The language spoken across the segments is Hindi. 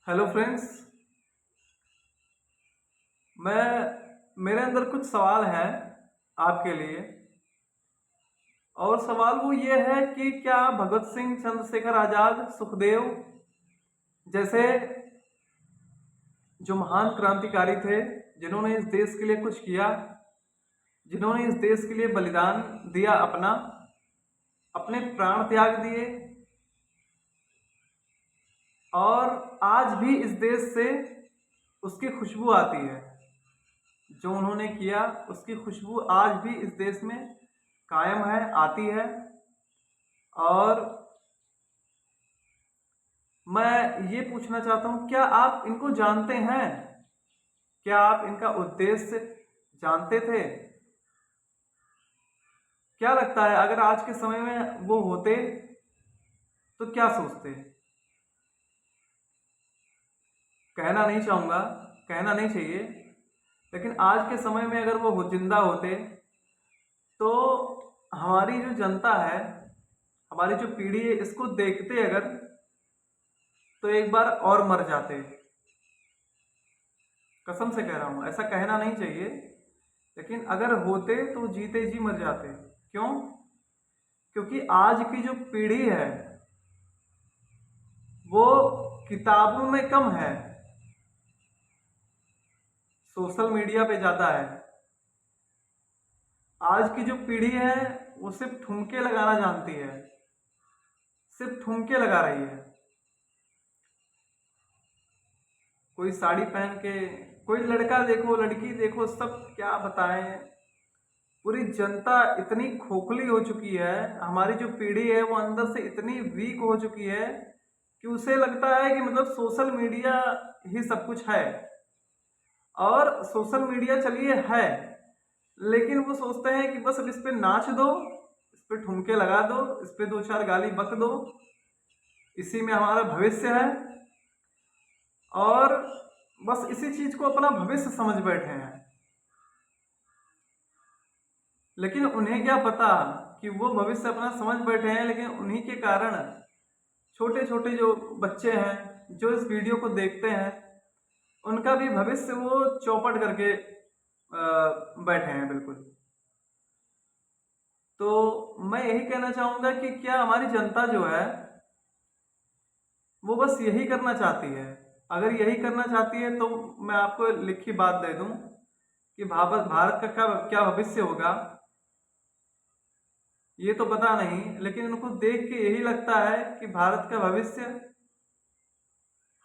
Hello friends. मैं मेरे अंदर कुछ सवाल हैं आपके लिए। और सवाल वो ये है कि क्या भगत सिंह, चंद्रशेखर आजाद, सुखदेव जैसे जो महान क्रांतिकारी थे, जिन्होंने इस देश के लिए कुछ किया, जिन्होंने इस देश के लिए बलिदान दिया, अपने प्राण त्याग दिए, और आज भी इस देश से उसकी खुशबू आती है। जो उन्होंने किया उसकी खुशबू आज भी इस देश में कायम है, आती है। और मैं ये पूछना चाहता हूँ, क्या आप इनको जानते हैं? क्या आप इनका उद्देश्य जानते थे? क्या लगता है अगर आज के समय में वो होते तो क्या सोचते? कहना नहीं चाहूँगा, कहना नहीं चाहिए, लेकिन आज के समय में अगर वो जिंदा होते तो हमारी जो जनता है, हमारी जो पीढ़ी है, इसको देखते अगर तो एक बार और मर जाते। कसम से कह रहा हूँ, ऐसा कहना नहीं चाहिए, लेकिन अगर होते तो जीते जी मर जाते। क्यों? क्योंकि आज की जो पीढ़ी है वो किताबों में कम है, सोशल मीडिया पे ज़्यादा है। आज की जो पीढ़ी है वो सिर्फ ठुमके लगाना जानती है, सिर्फ ठुमके लगा रही है। कोई साड़ी पहन के, कोई लड़का देखो, लड़की देखो, सब क्या बताएं। पूरी जनता इतनी खोखली हो चुकी है, हमारी जो पीढ़ी है वो अंदर से इतनी वीक हो चुकी है कि उसे लगता है कि मतलब सोशल मीडिया ही सब कुछ है। और सोशल मीडिया चलिए है, लेकिन वो सोचते हैं कि बस अब इस पे नाच दो, इस पे ठुमके लगा दो, इस पे दो चार गाली बक दो, इसी में हमारा भविष्य है। और बस इसी चीज को अपना भविष्य समझ बैठे हैं। लेकिन उन्हें क्या पता कि वो भविष्य अपना समझ बैठे हैं, लेकिन उन्हीं के कारण छोटे छोटे जो बच्चे हैं जो इस वीडियो को देखते हैं, उनका भी भविष्य वो चौपट करके बैठे हैं बिल्कुल। तो मैं यही कहना चाहूंगा कि क्या हमारी जनता जो है वो बस यही करना चाहती है? अगर यही करना चाहती है तो मैं आपको लिखी बात दे दूं कि भारत भारत का क्या क्या भविष्य होगा ये तो पता नहीं, लेकिन उनको देख के यही लगता है कि भारत का भविष्य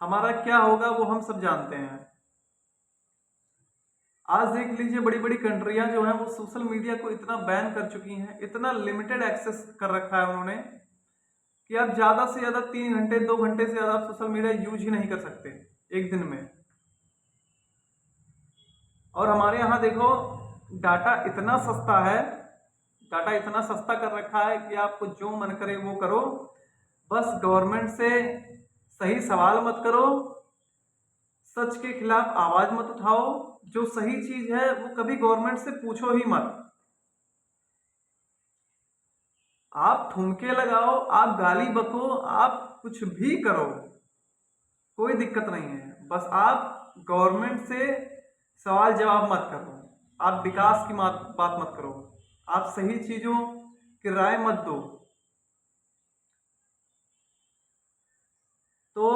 हमारा क्या होगा वो हम सब जानते हैं। आज देख लीजिए, बड़ी बड़ी कंट्रियां जो हैं वो सोशल मीडिया को इतना बैन कर चुकी हैं, इतना लिमिटेड एक्सेस कर रखा है उन्होंने कि आप ज्यादा से ज्यादा 3 घंटे 2 घंटे से ज्यादा आप सोशल मीडिया यूज ही नहीं कर सकते एक दिन में। और हमारे यहाँ देखो, डाटा इतना सस्ता है, डाटा इतना सस्ता कर रखा है कि आपको जो मन करे वो करो। बस गवर्नमेंट से सही सवाल मत करो, सच के खिलाफ आवाज मत उठाओ, जो सही चीज है वो कभी गवर्नमेंट से पूछो ही मत। आप ठुमके लगाओ, आप गाली बको, आप कुछ भी करो, कोई दिक्कत नहीं है। बस आप गवर्नमेंट से सवाल जवाब मत करो, आप विकास की बात मत करो, आप सही चीजों की राय मत दो। तो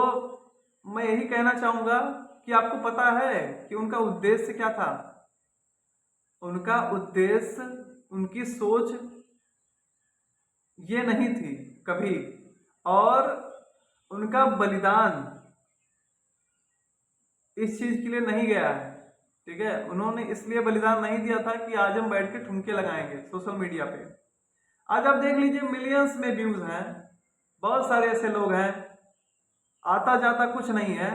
मैं यही कहना चाहूंगा कि आपको पता है कि उनका उद्देश्य क्या था? उनका उद्देश्य, उनकी सोच ये नहीं थी कभी। और उनका बलिदान इस चीज के लिए नहीं गया है, ठीक है? उन्होंने इसलिए बलिदान नहीं दिया था कि आज हम बैठ के ठुमके लगाएंगे सोशल मीडिया पे। आज आप देख लीजिए, मिलियंस में व्यूज हैं, बहुत सारे ऐसे लोग हैं, आता जाता कुछ नहीं है,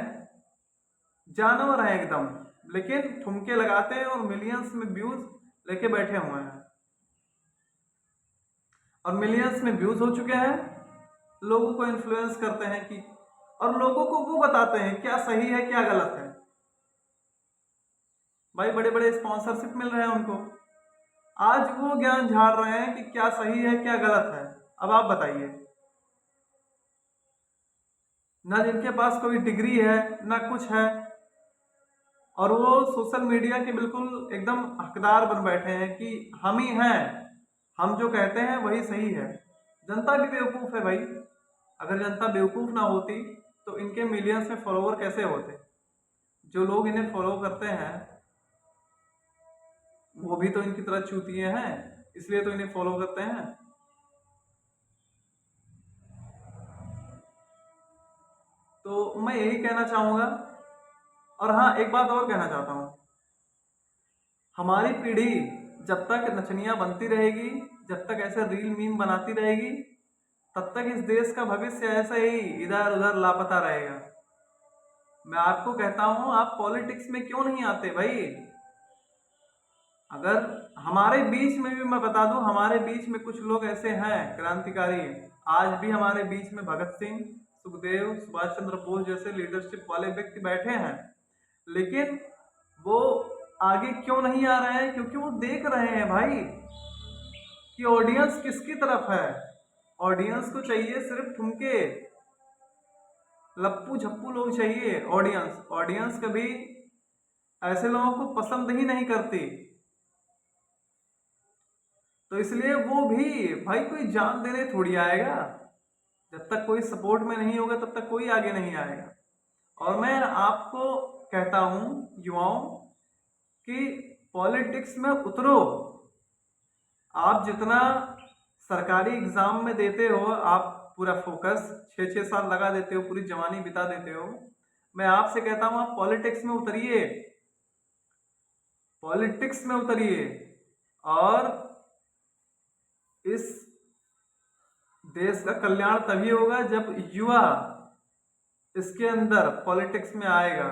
जानवर है एकदम, लेकिन ठुमके लगाते हैं और मिलियंस में व्यूज लेके बैठे हुए हैं। और मिलियंस में व्यूज हो चुके हैं, लोगों को इन्फ्लुएंस करते हैं कि, और लोगों को वो बताते हैं क्या सही है क्या गलत है। भाई बड़े बड़े स्पॉन्सरशिप मिल रहे हैं उनको, आज वो ज्ञान झाड़ रहे हैं कि क्या सही है क्या गलत है। अब आप बताइए। ना जिनके पास कोई डिग्री है ना कुछ है, और वो सोशल मीडिया के बिल्कुल एकदम हकदार बन बैठे हैं कि हम ही हैं, हम जो कहते हैं वही सही है। जनता भी बेवकूफ़ है भाई। अगर जनता बेवकूफ़ ना होती तो इनके मिलियंस में फॉलोवर कैसे होते। जो लोग इन्हें फॉलो करते हैं वो भी तो इनकी तरह चूतिए हैं, इसलिए तो इन्हें फॉलो करते हैं। तो मैं यही कहना चाहूँगा। और हाँ, एक बात और कहना चाहता हूँ, हमारी पीढ़ी जब तक नचनियाँ बनती रहेगी, जब तक ऐसे रील मीम बनाती रहेगी, तब तक इस देश का भविष्य ऐसा ही इधर उधर लापता रहेगा। मैं आपको कहता हूँ, आप पॉलिटिक्स में क्यों नहीं आते भाई। अगर हमारे बीच में भी, मैं बता दूं, हमारे बीच में कुछ लोग ऐसे हैं क्रांतिकारी, आज भी हमारे बीच में भगत सिंह, सुखदेव, सुभाष चंद्र बोस जैसे लीडरशिप वाले व्यक्ति बैठे हैं, लेकिन वो आगे क्यों नहीं आ रहे हैं? क्योंकि वो देख रहे हैं भाई कि ऑडियंस किसकी तरफ है। ऑडियंस को चाहिए सिर्फ ठुमके, लप्पू झप्पू लोग चाहिए। ऑडियंस ऑडियंस कभी ऐसे लोगों को पसंद ही नहीं करती। तो इसलिए वो भी भाई कोई जान देने थोड़ी आएगा। जब तक कोई सपोर्ट में नहीं होगा तब तक कोई आगे नहीं आएगा। और मैं आपको कहता हूँ युवाओं कि पॉलिटिक्स में उतरो। आप जितना सरकारी एग्जाम में देते हो, आप पूरा फोकस 6-6 साल लगा देते हो, पूरी जवानी बिता देते हो, मैं आपसे कहता हूँ आप पॉलिटिक्स में उतरिए। पॉलिटिक्स में उतरिए और इस देश का कल्याण तभी होगा जब युवा इसके अंदर पॉलिटिक्स में आएगा,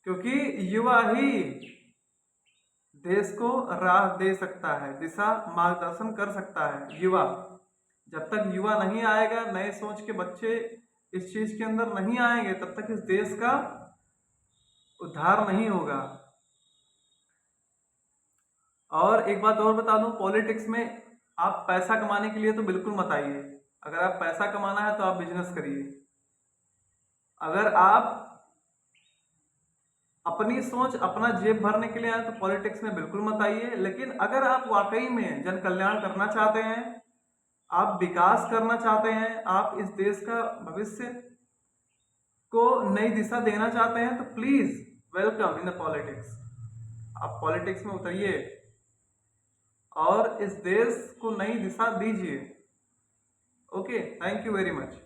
क्योंकि युवा ही देश को राह दे सकता है, दिशा मार्गदर्शन कर सकता है। युवा, जब तक युवा नहीं आएगा, नए सोच के बच्चे इस चीज के अंदर नहीं आएंगे, तब तक इस देश का उद्धार नहीं होगा। और एक बात और बता दूं, पॉलिटिक्स में आप पैसा कमाने के लिए तो बिल्कुल मत आइए। अगर आप पैसा कमाना है तो आप बिजनेस करिए। अगर आप अपनी सोच, अपना जेब भरने के लिए आए तो पॉलिटिक्स में बिल्कुल मत आइए। लेकिन अगर आप वाकई में जन कल्याण करना चाहते हैं, आप विकास करना चाहते हैं, आप इस देश का भविष्य को नई दिशा देना चाहते हैं, तो please welcome in the politics. आप पॉलिटिक्स में उतरिए और इस देश को नई दिशा दीजिए। Okay, thank you very much.